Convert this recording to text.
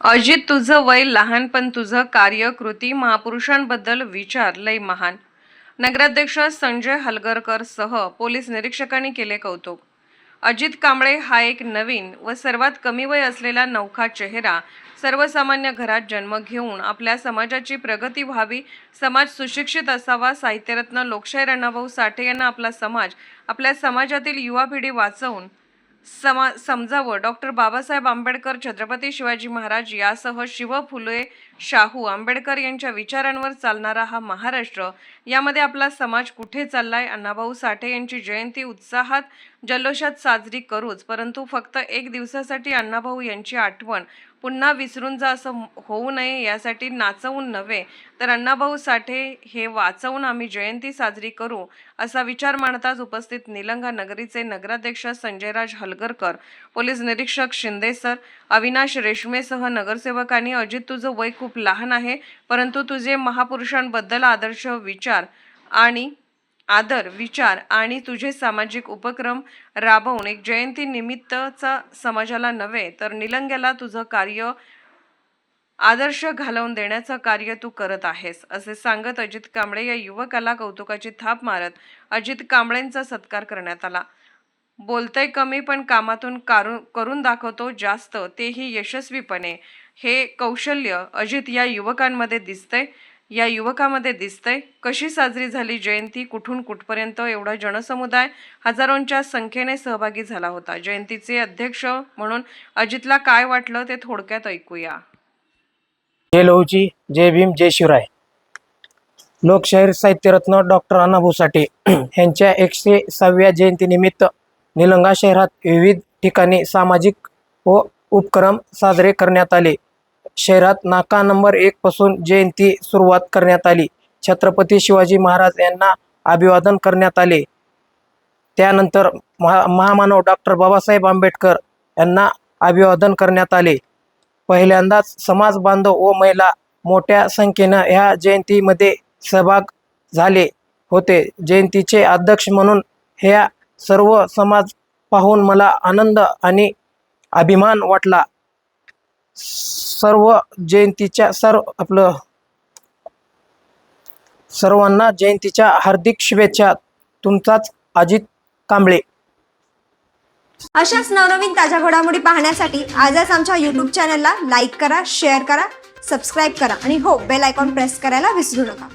अजित, तुझं वय लहान पण तुझं कार्य कृती महापुरुषांबद्दल विचार लय महान. नगराध्यक्ष संजय हलगरकर सह पोलीस निरीक्षकांनी केले कौतुक. अजित कांबळे हा एक नवीन व सर्वात कमी वय असलेला नवखा चेहरा. सर्वसामान्य घरात जन्म घेऊन आपल्या समाजाची प्रगती व्हावी, समाज सुशिक्षित असावा, साहित्यरत्न लोकशाहीर अण्णाभाऊ साठे यांना आपला समाज, आपल्या समाजातील युवा पिढी वाचवून समजावं. डॉक्टर बाबासाहेब आंबेडकर, छत्रपती शिवाजी महाराज यासह शिव, फुले, शाहू आंबेडकर यांच्या विचारांवर चालणारा हा महाराष्ट्र. यामध्ये आपला समाज कुठे चाललाय? अण्णाभाऊ साठे यांची जयंती उत्साहात जल्लोषात साजरी करूच, परंतु फक्त एक दिवसासाठी अण्णाभाऊ यांची आठवण पुन्हा विसरून जा असं होऊ नये, यासाठी नाचवून नव्हे तर अण्णाभाऊ साठे हे वाचवून आम्ही जयंती साजरी करू, असा विचार मांडताच उपस्थित निलंगा नगरीचे नगराध्यक्ष संजयराज हलगरकर, पोलीस निरीक्षक शिंदे सर, अविनाश रेशमेसह नगरसेवकांनी अजित, तुझं वय खूप लहान आहे, परंतु तुझे महापुरुषांबद्दल आदर विचार आणि तुझे सामाजिक उपक्रम राबवून एक जयंती निमित्तचा समाजाला नव्हे तर निलंग्याला तुझं कार्य आदर्श घालवून देण्याचं कार्य तू करत आहेस, असे सांगत अजित कांबळे या युवकाला कौतुकाची थाप मारत अजित कांबळेंचा सत्कार करण्यात आला. बोलतोय कमी पण कामातून करून दाखवतो जास्त, तेही यशस्वीपणे. हे कौशल्य अजित या युवकामध्ये दिसतंय. कशी साजरी झाली जयंती? कुठून कुठपर्यंत एवढा जनसमुदाय हजारोंच्या संख्येने सहभागी झाला होता. जयंतीचे अध्यक्ष म्हणून अजितला काय वाटलं ते थोडक्यात ऐकूया. जय लहुजी, जय भीम, जय शिवराय. लोकशाहीर साहित्यरत्न डॉक्टर अण्णाभाऊ साठे यांच्या 106व्या जयंतीनिमित्त निलंगा शहरात विविध ठिकाणी सामाजिक व उपक्रम साजरे करण्यात आले. शहरात नाका नंबर 1 पासून जयंती सुरुवात करण्यात आली. छत्रपती शिवाजी महाराज यांना अभिवादन करण्यात आले. त्यानंतर महामानव डॉक्टर बाबासाहेब आंबेडकर यांना अभिवादन करण्यात आले. पहिल्यांदाच समाज बांधव व महिला मोठ्या संख्येनं ह्या जयंतीमध्ये सहभाग झाले होते. जयंतीचे अध्यक्ष म्हणून ह्या सर्व समाज पाहून मला आनंद आणि अभिमान वाटला. सर्वांना जयंतीच्या हार्दिक शुभेच्छा. तुमचाच अजित कांबळे. अशाच नवनवीन ताज्या घडामोडी पाहण्यासाठी आजच आमच्या YouTube चॅनलला लाईक करा, शेअर करा, सबस्क्राईब करा आणि हो, बेल आयकॉन प्रेस करायला विसरू नका.